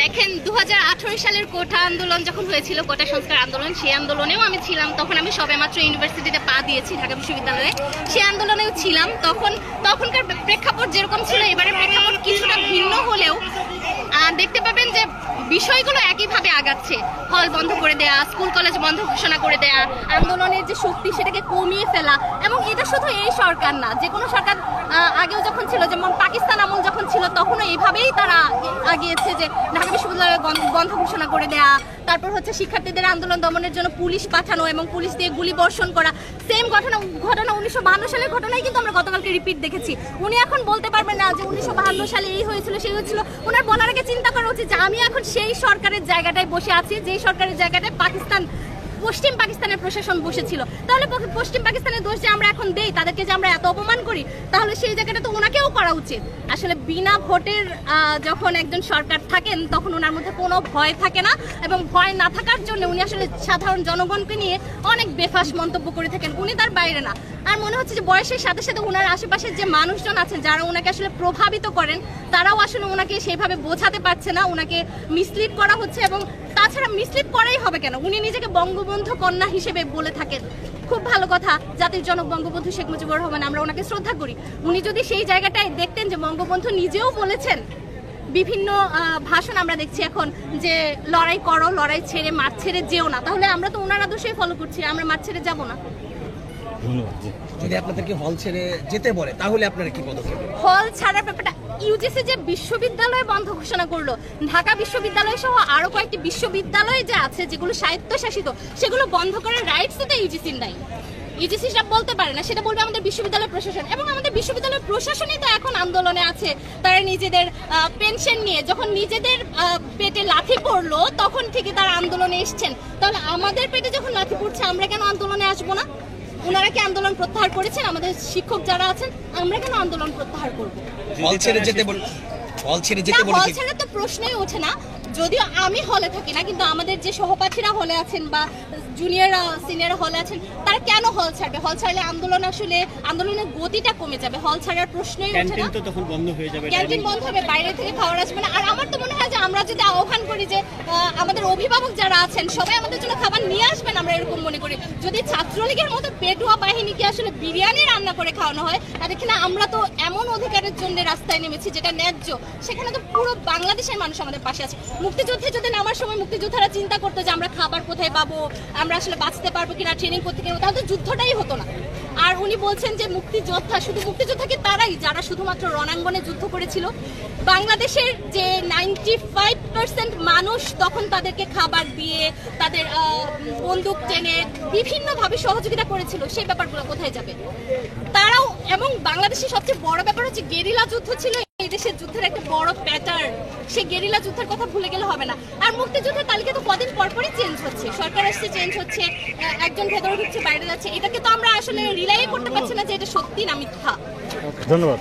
দেখেন 2018 সালের কোটা আন্দোলন যখন হয়েছিল, কোটা সংস্কার আন্দোলন, সেই আন্দোলনেও আমি ছিলাম। তখন আমি সবেমাত্র ইউনিভার্সিটিতে পা দিয়েছি, ঢাকা বিশ্ববিদ্যালয়ে। সেই আন্দোলনেও ছিলাম। তখনকার প্রেক্ষাপট যেরকম ছিল, এবারের প্রেক্ষাপট কিছুটা ভিন্ন হলেও দেখতে পাবেন যে বিষয়গুলো একইভাবে আগাচ্ছে। হল বন্ধ করে দেয়া, স্কুল কলেজ বন্ধ ঘোষণা করে দেয়া, আন্দোলনের যে শক্তি সেটাকে কমিয়ে ফেলা। এবং এটা শুধু এই সরকার না, যে কোনো সরকার আগেও যখন ছিল, যেমন পাকিস্তান আমল যখন ছিল, তখনও এইভাবেই তারা আগিয়েছে, যে ঢাকা বিশ্ববিদ্যালয় বন্ধ ঘোষণা করে দেয়া, তারপর হচ্ছে শিক্ষার্থীদের আন্দোলন দমনের জন্য পুলিশ পাঠানো এবং পুলিশ দিয়ে গুলি বর্ষণ করা। সেম ঘটনা 1952 সালের ঘটনাই কিন্তু আমরা গতকালকে রিপিট দেখেছি। উনি এখন বলতে পারবেন না যে 1952 সালে এই হয়েছিল সেই হয়েছিল। ওনার বলার আগে চিন্তা করা উচিত যে আমি এখন সেই সরকারের জায়গাটায় বসে আছি, যেই সরকারের জায়গাটায় পশ্চিম পাকিস্তানের প্রশাসন বসেছিল। তাহলে পশ্চিম পাকিস্তানের দোষ যে আমরা এখন দেই, তাদেরকে যে আমরা এত অপমান করি, তাহলে সেই জায়গাটা তো ওনাকেও করা উচিত। আসলে বিনা ভোটের যখন একজন সরকার থাকেন, তখন ওনার মধ্যে কোনো ভয় থাকে না, এবং ভয় না থাকার জন্য উনি আসলে সাধারণ জনগণকে নিয়ে অনেক বেফাস মন্তব্য করে থাকেন। উনি তার বাইরে না। আর মনে হচ্ছে যে বয়সের সাথে সাথে ওনার আশেপাশের যে মানুষজন আছেন, যারা ওনাকে আসলে প্রভাবিত করেন, তারাও আসলে ওনাকে সেইভাবে বোঝাতে পারছে না। ওনাকে মিসলিড করা হচ্ছে, এবং তাছাড়া মিসলিড করাই হবে কেন? উনি নিজেকে বঙ্গবন্ধু কন্যা হিসেবে বলে থাকেন। খুব ভালো কথা, জাতির জনক বঙ্গবন্ধু শেখ মুজিবুর রহমান, আমরা ওনাকে শ্রদ্ধা করি। উনি যদি সেই জায়গাটায় দেখতেন যে বঙ্গবন্ধু নিজেও বলেছেন, বিভিন্ন ভাষণ আমরা দেখছি এখন, যে লড়াই করো, লড়াই ছেড়ে মাঠ ছেড়ে যেও না, তাহলে আমরা তো ওনার আদর্শই ফলো করছি, আমরা মাঠ ছেড়ে যাবো না। যদি আপনাদেরকে হল ছেড়ে যেতে বলে, তাহলে আপনারা কি পদক্ষেপ? হল ছাড়ার ব্যাপারটা, ইউজিসি যে বিশ্ববিদ্যালয় বন্ধ ঘোষণা করলো, ঢাকা বিশ্ববিদ্যালয় সহ আরো কয়েকটি বিশ্ববিদ্যালয় যে আছে যেগুলো স্বায়ত্তশাসিত, সেগুলো বন্ধ করার রাইটস তো ইউজিসির নাই। ইউজিসি সব বলতে পারে না, সেটা বলবে আমাদের বিশ্ববিদ্যালয় প্রশাসন। এবং আমাদের বিশ্ববিদ্যালয় প্রশাসনই তো এখন আন্দোলনে আছে। তারা নিজেদের পেনশন নিয়ে, যখন নিজেদের পেটে লাথি পড়লো, তখন থেকে তারা আন্দোলনে এসছেন। তাহলে আমাদের পেটে যখন লাথি পড়ছে, আমরা কেন আন্দোলনে আসবো না? ওনারা কি আন্দোলন প্রত্যাহার করেছেন? আমাদের শিক্ষক যারা আছেন, আমরা কেন আন্দোলন প্রত্যাহার করবো? হল ছেড়ে যেতে বল, হল ছেড়ে যেতে বল, হল ছেড়ে তো প্রশ্নই ওঠে না। যদিও আমি হলে থাকি না, কিন্তু আমাদের যে সহপাঠীরা হলে আছেন বা জুনিয়ররা সিনিয়ররা হলে আছেন, তারা কেন হল ছাড়বে? হল ছাড়লে আন্দোলনের গতিটা কমে যাবে। হল ছাড়ার প্রশ্নই ওঠে না। ক্যান্টিন তো তখন বন্ধ হয়ে যাবে, ক্যান্টিন বন্ধ হবে, বাইরে থেকে খাবার আসবে না। আর আমার তো মনে হয় যে আমরা যদি আহ্বান করি যে আমাদের অভিভাবক যারা আছেন সবাই আমাদের জন্য খাবার নিয়ে আসবেন, আমরা এরকম মনে করি। যদি ছাত্রলীগের মতো পেটুয়া বাহিনীকে আসলে বিরিয়ানি রান্না করে খাওয়ানো হয়, তাদের কিনা আমরা তো এমন অধিকারের জন্য রাস্তায় নেমেছি যেটা ন্যায্য, সেখানে তো পুরো বাংলাদেশের মানুষ আমাদের পাশে আছে। মুক্তিযুদ্ধে যদি নামার সময় মুক্তিযোদ্ধারা চিন্তা করতো যে আমরা খাবার কোথায় পাবো, আমরা আসলে বাঁচতে পারবো কিনা, ট্রেনিং করতে কিনা, তাহলে তো যুদ্ধটাই হতো না। আর উনি বলছেন যে মুক্তিযোদ্ধা, শুধু মুক্তিযোদ্ধা কি তারাই যারা শুধুমাত্র রণাঙ্গনে যুদ্ধ করেছিল? বাংলাদেশের যে 95% মানুষ তখন তাদেরকে খাবার দিয়ে, তাদের বন্দুক টেনে বিভিন্নভাবে সহযোগিতা করেছিল, সেই ব্যাপারগুলো কোথায় যাবে? তারাও, এবং বাংলাদেশের সবচেয়ে বড় ব্যাপার হচ্ছে গেরিলা যুদ্ধ ছিল এই দেশের যুদ্ধের একটা বড় প্যাটার্ন। সেই গেরিলা যুদ্ধের কথা ভুলে গেলে হবে না। আর মুক্তিযুদ্ধের তালিকা তো কদিন পরপরই চেঞ্জ হচ্ছে, সরকার আসছে, চেঞ্জ হচ্ছে, একজন ভেতরে ঢুকছে, বাইরে যাচ্ছে। এটাকে তো আমরা আসলে রিলাই করতে পারছি না যে এটা সত্যি না মিথ্যা। ধন্যবাদ।